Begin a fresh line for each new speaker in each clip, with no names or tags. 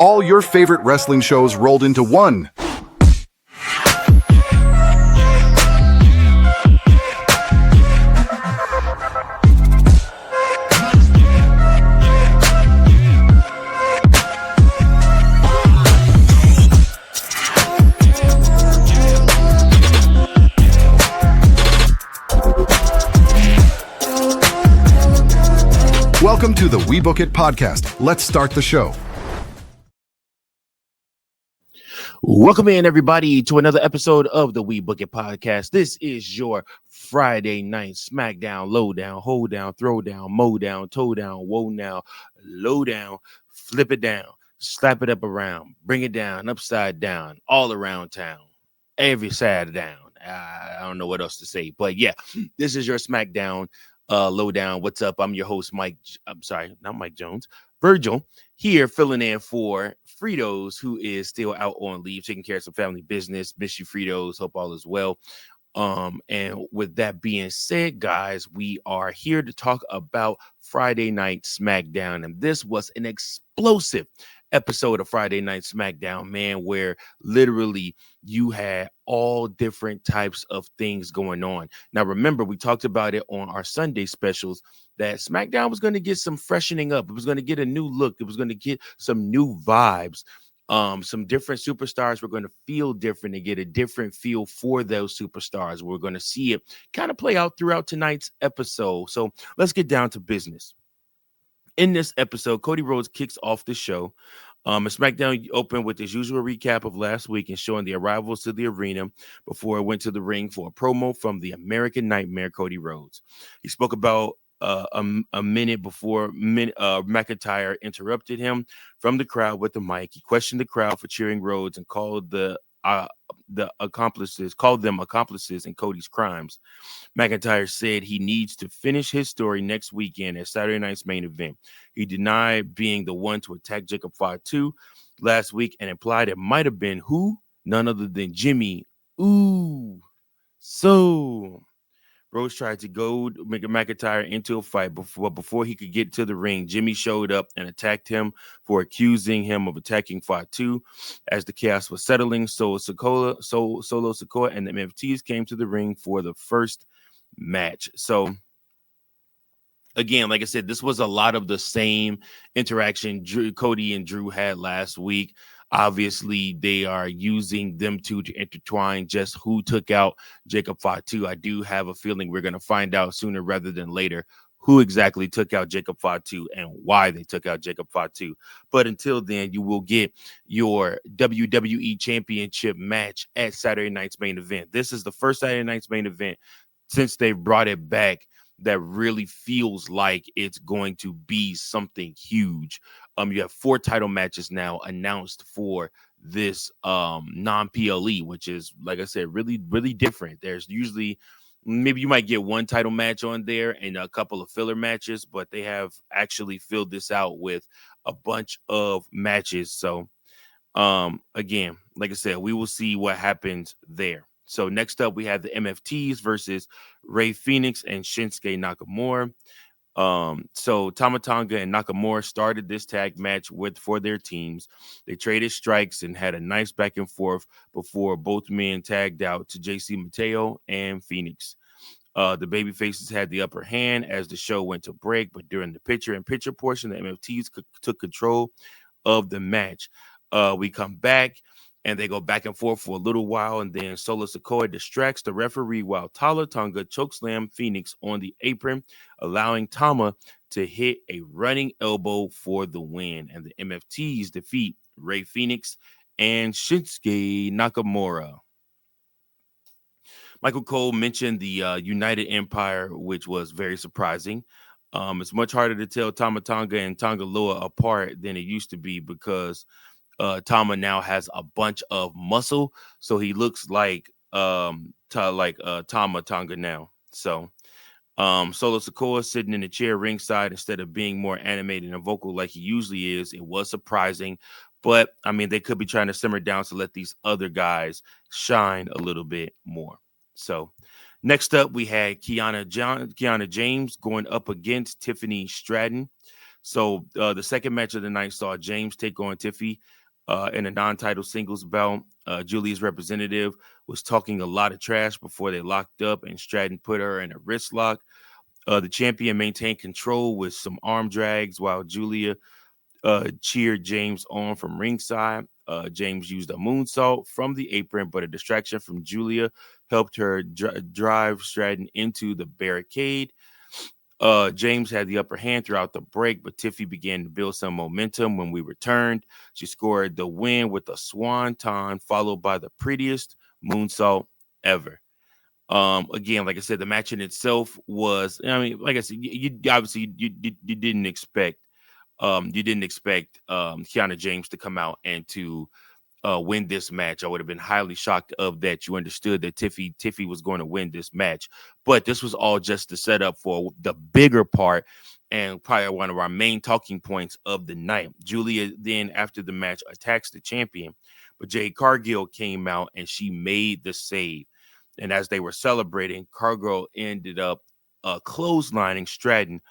All your favorite wrestling shows rolled into one. Welcome to the We Book It podcast. Let's start the show.
Welcome in, everybody, to another episode of the We Book It podcast. This is your Friday night SmackDown Lowdown, hold down, throw down, mow down, toe down, whoa now, low down, flip it down, slap it up around, bring it down, upside down, all around town, every side down. I don't know what else to say, but yeah, this is your SmackDown Lowdown. What's up? I'm your host, not Mike Jones, Virgil, here filling in for Fritos, who is still out on leave, taking care of some family business. Miss you, Fritos. Hope all is well. And with that being said, guys, we are here to talk about Friday Night SmackDown. And this was an explosive episode of Friday Night SmackDown, man, where literally you had all different types of things going on. Now, remember, we talked about it on our Sunday specials that SmackDown was going to get some freshening up. It was going to get a new look. It was going to get some new vibes. Some different superstars were going to feel different and get a different feel for those superstars. We're going to see it kind of play out throughout tonight's episode. So let's get down to business. In this episode, Cody Rhodes kicks off the show. SmackDown opened with his usual recap of last week and showing the arrivals to the arena before it went to the ring for a promo from the American Nightmare, Cody Rhodes. He spoke about a minute before McIntyre interrupted him from the crowd with the mic. He questioned the crowd for cheering Rhodes and called them accomplices in Cody's crimes. McIntyre said he needs to finish his story next weekend at Saturday night's main event. He denied being the one to attack Jacob Fatu last week and implied it might have been none other than Jimmy. So Rhodes tried to goad McIntyre into a fight before he could get to the ring. Jimmy showed up and attacked him for accusing him of attacking Fatu. As the chaos was settling, Solo Sikoa and the MFTs came to the ring for the first match. So again, like I said, this was a lot of the same interaction Cody and Drew had last week. Obviously, they are using them two to intertwine just who took out Jacob Fatu. I do have a feeling we're going to find out sooner rather than later who exactly took out Jacob Fatu and why they took out Jacob Fatu. But until then, you will get your WWE Championship match at Saturday night's main event. This is the first Saturday night's main event since they've brought it back that really feels like it's going to be something huge. You have 4 title matches now announced for this non-PLE, which is, like I said, really, really different. There's usually, maybe you might get 1 title match on there and a couple of filler matches, but they have actually filled this out with a bunch of matches. So again, like I said, we will see what happens there. So next up, we have the MFTs versus Rey Fenix and Shinsuke Nakamura. So Tama Tonga and Nakamura started this tag match for their teams. They traded strikes and had a nice back and forth before both men tagged out to JC Mateo and Phoenix. The babyfaces had the upper hand as the show went to break, but during the picture-in-picture portion, the MFTs took control of the match. We come back and they go back and forth for a little while, and then Solo Sikoa distracts the referee while Tama Tonga chokeslam Phoenix on the apron, allowing Tama to hit a running elbow for the win. And the MFTs defeat Rey Fenix and Shinsuke Nakamura. Michael Cole mentioned the United Empire, which was very surprising. It's much harder to tell Tama Tonga and Tonga Loa apart than it used to be because Tama now has a bunch of muscle, so he looks like Tama Tonga now. So Solo Sikoa sitting in the chair ringside instead of being more animated and vocal like he usually is. It was surprising, but I mean, they could be trying to simmer down to let these other guys shine a little bit more. So next up, we had Kiana James going up against Tiffany Stratton. So the second match of the night saw James take on Tiffy in a non-title singles bout. Julia's representative was talking a lot of trash before they locked up, and Stratton put her in a wrist lock. The champion maintained control with some arm drags while Julia cheered James on from ringside. James used a moonsault from the apron, but a distraction from Julia helped her drive Stratton into the barricade. James had the upper hand throughout the break, but Tiffy began to build some momentum when we returned. She scored the win with a swanton, followed by the prettiest moonsault ever. Again, like I said, the match in itself was, I mean, like I said, you obviously you didn't expect Kiana James to come out and to win this match. I would have been highly shocked of that. You understood that Tiffy was going to win this match, but this was all just the setup for the bigger part and probably one of our main talking points of the night. Julia then, after the match, attacks the champion, but Jade Cargill came out and she made the save. And as they were celebrating, Cargill ended up clotheslining Stratton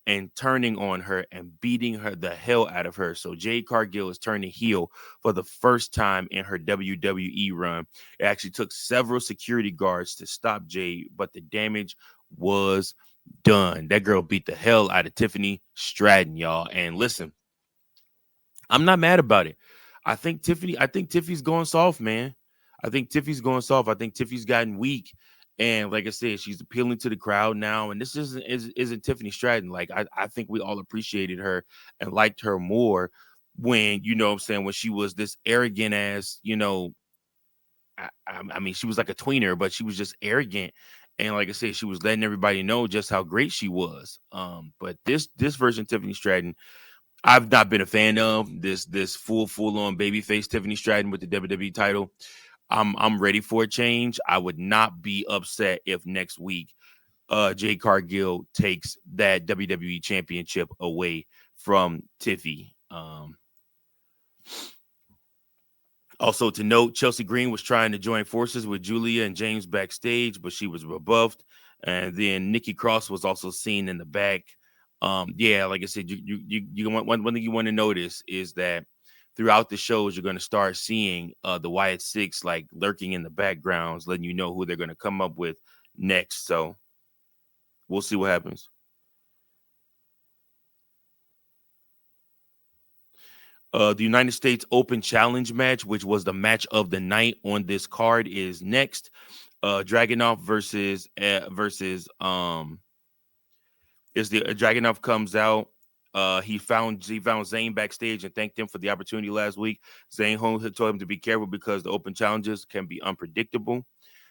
and turning on her and beating her the hell out of her. So Jade Cargill is turning heel for the first time in her WWE run. It actually took several security guards to stop Jade, but the damage was done. That girl beat the hell out of Tiffany Stratton, y'all. And listen, I'm not mad about it. I think Tiffy's going soft, man. I think Tiffy's going soft. I think Tiffy's gotten weak. And like I said, she's appealing to the crowd now. And this isn't Tiffany Stratton. Like, I think we all appreciated her and liked her more when, you know what I'm saying, when she was this arrogant ass, you know, I mean, she was like a tweener, but she was just arrogant. And like I said, she was letting everybody know just how great she was. But this version of Tiffany Stratton, I've not been a fan of this full on babyface Tiffany Stratton with the WWE title. I'm ready for a change. I would not be upset if next week Jade Cargill takes that WWE championship away from Tiffy. Also to note, Chelsea Green was trying to join forces with Julia and James backstage, but she was rebuffed. And then Nikki Cross was also seen in the back. Yeah, like I said, you want one thing you want to notice is that throughout the shows, you're going to start seeing the Wyatt Six like lurking in the backgrounds, letting you know who they're going to come up with next. So we'll see what happens. The United States Open Challenge match, which was the match of the night on this card, is next. Dragunov versus is the Dragunov comes out. He found Zayn backstage and thanked him for the opportunity last week. Zayn told him to be careful because the open challenges can be unpredictable.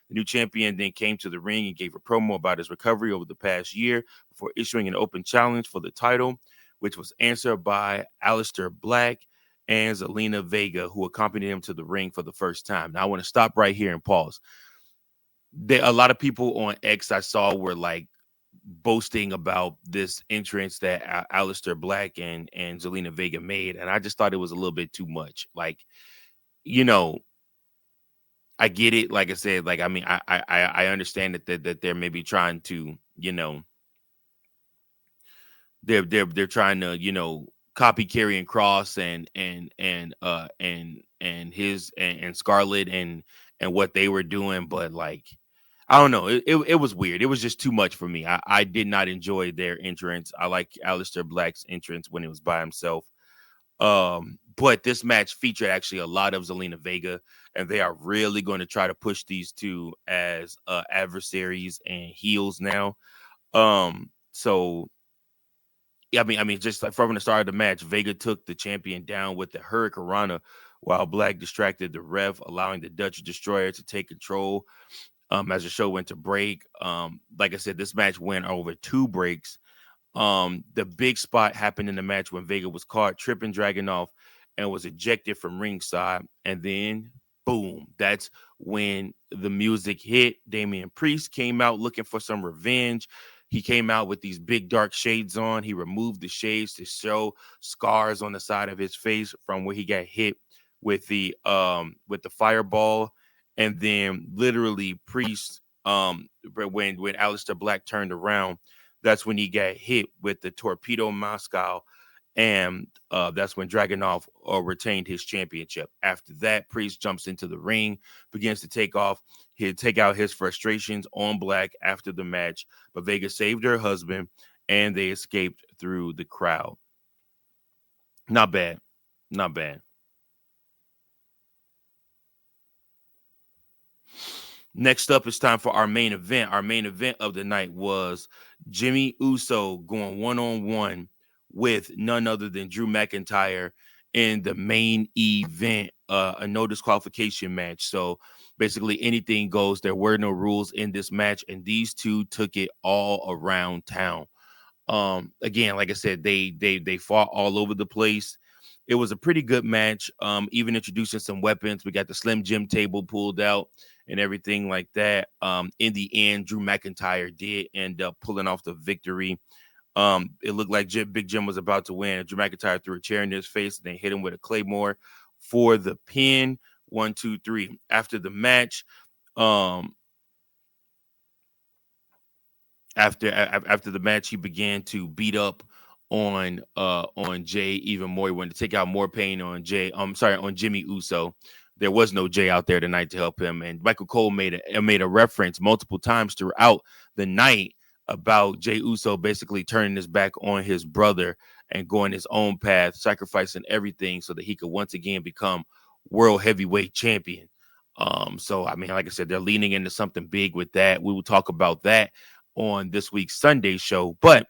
The new champion then came to the ring and gave a promo about his recovery over the past year before issuing an open challenge for the title, which was answered by Aleister Black and Zelina Vega, who accompanied him to the ring for the first time. Now, I want to stop right here and pause. A lot of people on X I saw were like boasting about this entrance that Aleister Black and Zelina Vega made, and I just thought it was a little bit too much. Like, you know, I get it. Like I said, like I mean, I understand that they're maybe trying to, you know, they're trying to, you know, copy Karrion Kross and Scarlett and what they were doing, but like I don't know, it was weird. It was just too much for me. I did not enjoy their entrance. I like Aleister Black's entrance when it was by himself. But this match featured actually a lot of Zelina Vega, and they are really going to try to push these two as adversaries and heels now. So yeah, I mean, just like from the start of the match, Vega took the champion down with the Hurricanrana while Black distracted the ref, allowing the Dutch Destroyer to take control. As the show went to break, like I said, this match went over 2 breaks. The big spot happened in the match when Vega was caught tripping Dragunov and was ejected from ringside. And then, boom, that's when the music hit. Damian Priest came out looking for some revenge. He came out with these big dark shades on. He removed the shades to show scars on the side of his face from where he got hit with the fireball. And then literally Priest, when Aleister Black turned around, that's when he got hit with the torpedo Moscow And that's when Dragunov retained his championship. After that, Priest jumps into the ring, begins to take out his frustrations on Black after the match. But Vega saved her husband, and they escaped through the crowd. Not bad. Not bad. Next up, it's time for our main event. Our main event of the night was Jimmy Uso going one-on-one with none other than Drew McIntyre in the main event, a no disqualification match. So basically anything goes. There were no rules in this match, and these two took it all around town. Again, like I said, they fought all over the place. It was a pretty good match. Even introducing some weapons. We got the Slim Jim table pulled out and everything like that. In the end, Drew McIntyre did end up pulling off the victory. It looked like Big Jim was about to win. Drew McIntyre threw a chair in his face and then hit him with a Claymore for the pin. 1, 2, 3. After the match, after the match, he began to beat up on Jay even more. He wanted to take out more pain on on Jimmy Uso. There was no Jay out there tonight to help him, and Michael Cole made a reference multiple times throughout the night about Jay Uso basically turning his back on his brother and going his own path, sacrificing everything so that he could once again become world heavyweight champion. So I mean, like I said, they're leaning into something big with that. We will talk about that on this week's Sunday show. But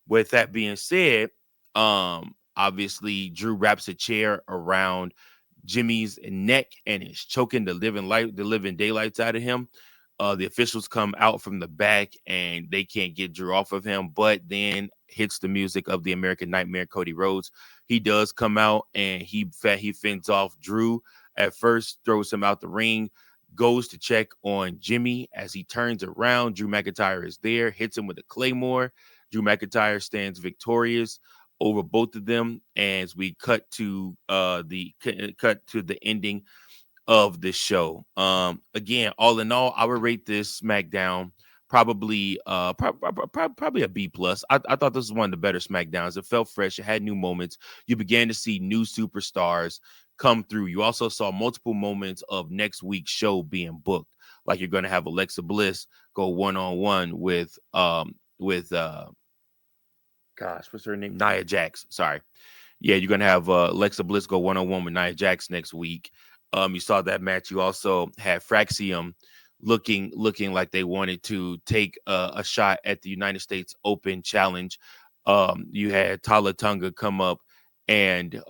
with that being said, obviously Drew wraps a chair around Jimmy's neck and is choking the living daylights out of him. The officials come out from the back and they can't get Drew off of him, but then hits the music of the American Nightmare, Cody Rhodes. He does come out and he fends off Drew. At first, throws him out the ring, goes to check on Jimmy. As he turns around, Drew McIntyre is there, hits him with a Claymore. Drew McIntyre stands victorious over both of them. As we cut to the ending of the show. Again, all in all, I would rate this SmackDown probably a B plus. I thought this was one of the better SmackDowns. It felt fresh. It had new moments. You began to see new superstars come through. You also saw multiple moments of next week's show being booked. Like you're going to have Alexa Bliss go one-on-one with what's her name? Nia Jax. Sorry. Yeah, you're going to have Alexa Bliss go one-on-one with Nia Jax next week. You saw that match. You also had Fraxium looking like they wanted to take a shot at the United States Open Challenge. You had Tama Tonga come up and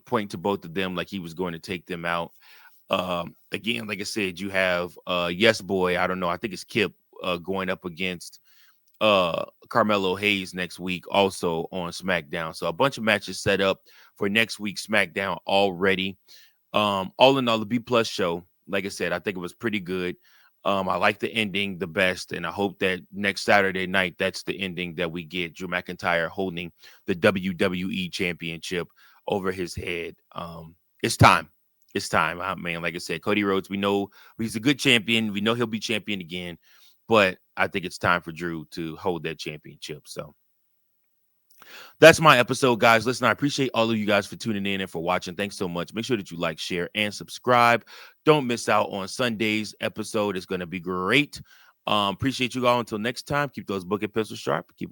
point to both of them like he was going to take them out. Again, like I said, you have Yes Boy. I don't know. I think it's Kip going up against Carmelo Hayes next week, also on SmackDown. So a bunch of matches set up for next week's SmackDown already. All in all, the B plus show, like I said, I think it was pretty good. I like the ending the best, and I hope that next Saturday night, that's the ending that we get. Drew McIntyre holding the WWE Championship over his head. It's time. It's time. I mean, like I said, Cody Rhodes, we know he's a good champion. We know he'll be champion again, but I think it's time for Drew to hold that championship. So that's my episode, guys. Listen, I appreciate all of you guys for tuning in and for watching. Thanks so much. Make sure that you like, share, and subscribe. Don't miss out on Sunday's episode. It's going to be great. Appreciate you all. Until next time, keep those book and pencils sharp. Keep